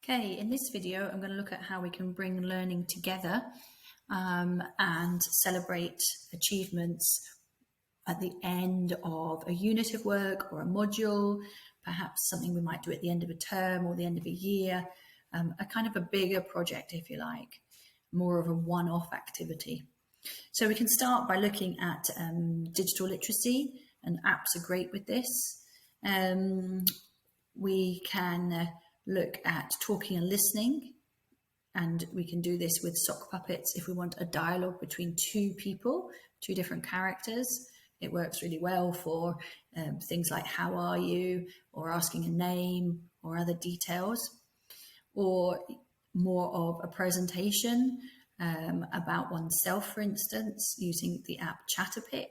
Okay, in this video, I'm going to look at how we can bring learning together and celebrate achievements at the end of a unit of work or a module, perhaps something we might do at the end of a term or the end of a year, a kind of a bigger project, if you like, more of a one-off activity. So we can start by looking at digital literacy, and apps are great with this. We can look at talking and listening, and we can do this with sock puppets if we want a dialogue between two people, two different characters. It works really well for things like how are you, or asking a name, or other details, or more of a presentation about oneself, for instance, using the app Chatterpix,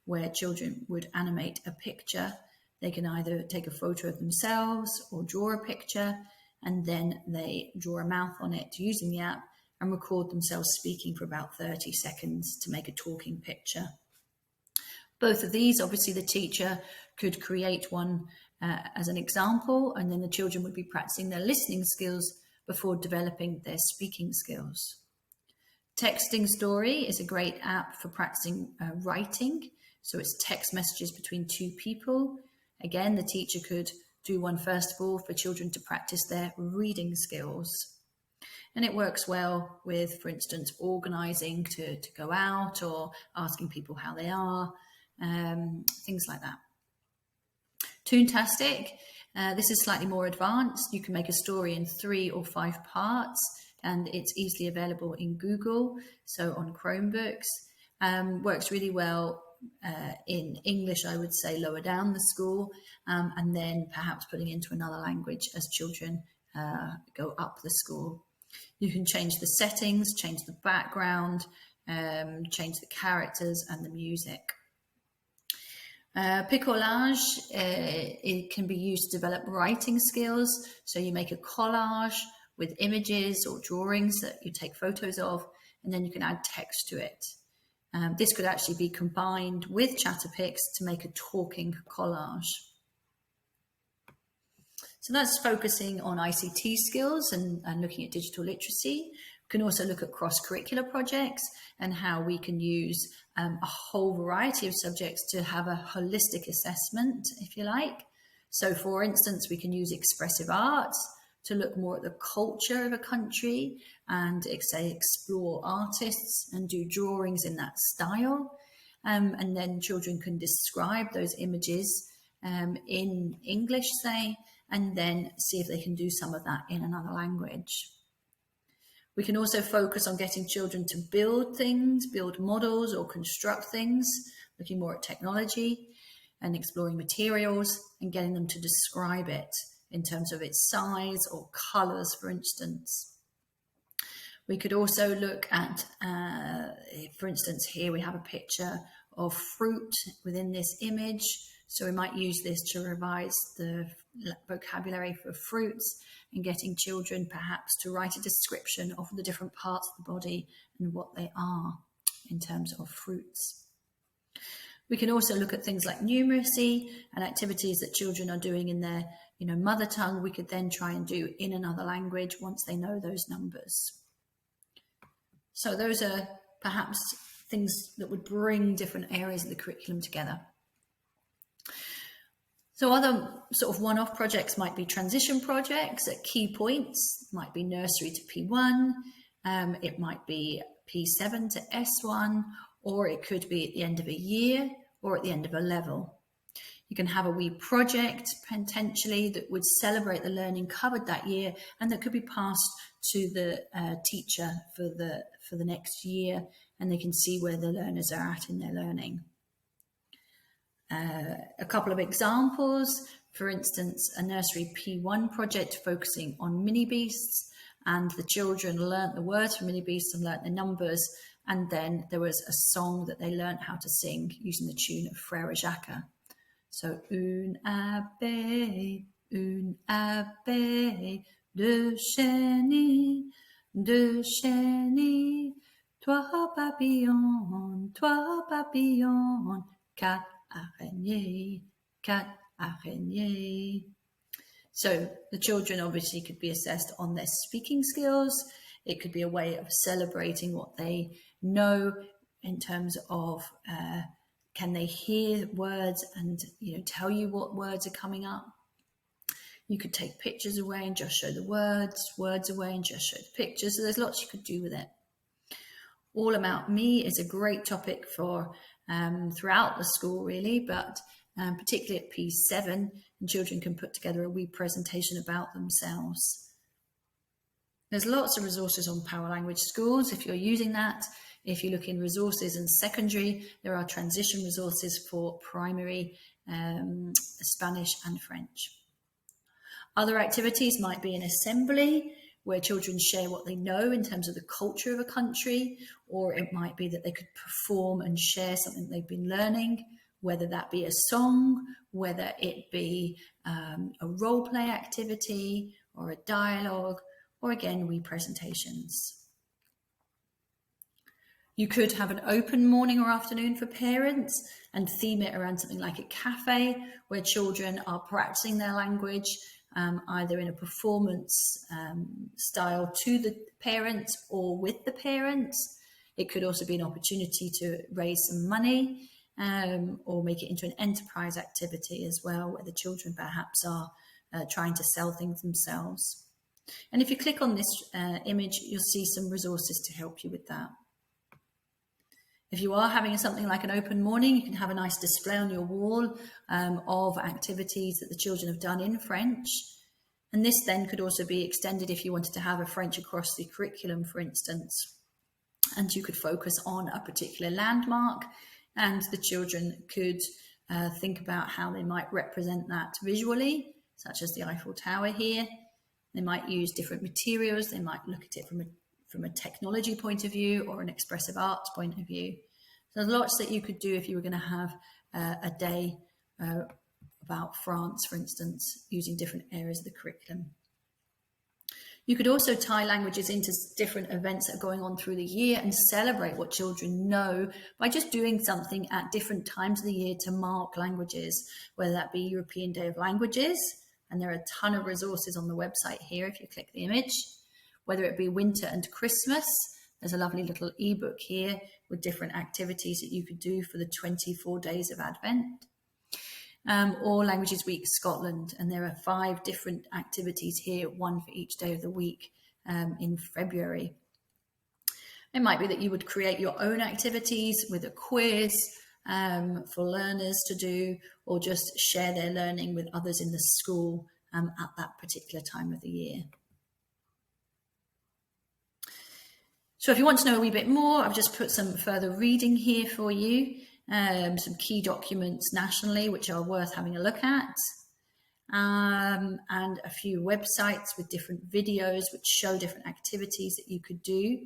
where children would animate a picture. They can either take a photo of themselves or draw a picture, and then they draw a mouth on it using the app and record themselves speaking for about 30 seconds to make a talking picture. Both of these, obviously the teacher could create one as an example, and then the children would be practicing their listening skills before developing their speaking skills. Texting Story is a great app for practicing writing. So it's text messages between two people. Again, the teacher could do one first of all for children to practice their reading skills. And it works well with, for instance, organising to go out or asking people how they are, things like that. Toontastic, this is slightly more advanced. You can make a story in 3 or 5 parts, and it's easily available in Google, so on Chromebooks. Works really well in English, I would say, lower down the school, and then perhaps putting into another language as children go up the school. You can change the settings, change the background, change the characters and the music. Picolage, it can be used to develop writing skills. So you make a collage with images or drawings that you take photos of, and then you can add text to it. This could actually be combined with Chatterpix to make a talking collage. So that's focusing on ICT skills and looking at digital literacy. We can also look at cross-curricular projects and how we can use a whole variety of subjects to have a holistic assessment, if you like. So for instance, we can use expressive arts to look more at the culture of a country and say explore artists and do drawings in that style. And then children can describe those images in English, say, and then see if they can do some of that in another language. We can also focus on getting children to build things, build models or construct things, looking more at technology and exploring materials and getting them to describe it in terms of its size or colours, for instance. We could also look at, for instance, here we have a picture of fruit within this image. So we might use this to revise the vocabulary for fruits and getting children perhaps to write a description of the different parts of the body and what they are in terms of fruits. We can also look at things like numeracy and activities that children are doing in their mother tongue. We could then try and do in another language once they know those numbers. So those are perhaps things that would bring different areas of the curriculum together. So other sort of one-off projects might be transition projects at key points. It might be nursery to P1, it might be P7 to S1, or it could be at the end of a year or at the end of a level. You can have a wee project potentially that would celebrate the learning covered that year and that could be passed to the teacher for the next year, and they can see where the learners are at in their learning. A couple of examples, for instance, a nursery P1 project focusing on mini beasts, and the children learnt the words for mini beasts and learnt the numbers, and then there was a song that they learnt how to sing using the tune of Frère Jacques. So, une abeille, deux chenilles, trois papillons, quatre araignées. So the children obviously could be assessed on their speaking skills. It could be a way of celebrating what they know in terms of can they hear words and tell you what words are coming up. You could take pictures away and just show the words away and just show the pictures. So there's lots you could do with it. All About Me is a great topic for throughout the school, really, but particularly at P7, and children can put together a wee presentation about themselves. There's lots of resources on Power Language Schools if you're using that. If you look in resources in secondary, there are transition resources for primary, Spanish and French. Other activities might be an assembly, where children share what they know in terms of the culture of a country, or it might be that they could perform and share something they've been learning, whether that be a song, whether it be a role play activity or a dialogue, or again, wee presentations. You could have an open morning or afternoon for parents and theme it around something like a cafe where children are practicing their language, either in a performance style to the parents or with the parents. It could also be an opportunity to raise some money or make it into an enterprise activity as well, where the children perhaps are trying to sell things themselves. And if you click on this image, you'll see some resources to help you with that. If you are having something like an open morning, you can have a nice display on your wall of activities that the children have done in French. And this then could also be extended if you wanted to have a French across the curriculum, for instance. And you could focus on a particular landmark, and the children could think about how they might represent that visually, such as the Eiffel Tower here. They might use different materials. They might look at it from a technology point of view or an expressive arts point of view. So there's lots that you could do if you were going to have a day about France, for instance, using different areas of the curriculum. You could also tie languages into different events that are going on through the year and celebrate what children know by just doing something at different times of the year to mark languages, whether that be European Day of Languages, and there are a ton of resources on the website here if you click the image, whether it be winter and Christmas. There's a lovely little ebook here with different activities that you could do for the 24 days of Advent. Or Languages Week Scotland, and there are 5 different activities here, one for each day of the week in February. It might be that you would create your own activities with a quiz for learners to do, or just share their learning with others in the school at that particular time of the year. So if you want to know a wee bit more, I've just put some further reading here for you, some key documents nationally which are worth having a look at, and a few websites with different videos which show different activities that you could do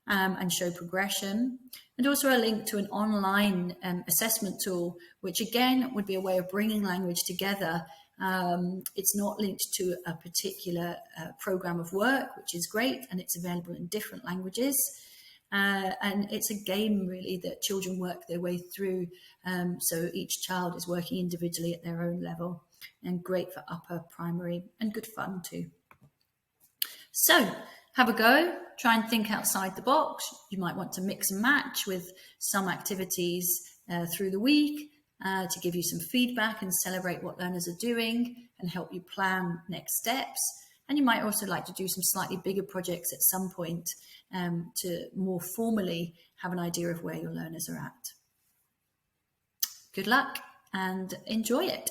and show progression, and also a link to an online assessment tool, which again would be a way of bringing language together. It's not linked to a particular program of work, which is great, and it's available in different languages. And it's a game really that children work their way through. So each child is working individually at their own level, and great for upper primary and good fun too. So have a go, try and think outside the box. You might want to mix and match with some activities through the week, to give you some feedback and celebrate what learners are doing and help you plan next steps. And you might also like to do some slightly bigger projects at some point to more formally have an idea of where your learners are at. Good luck and enjoy it.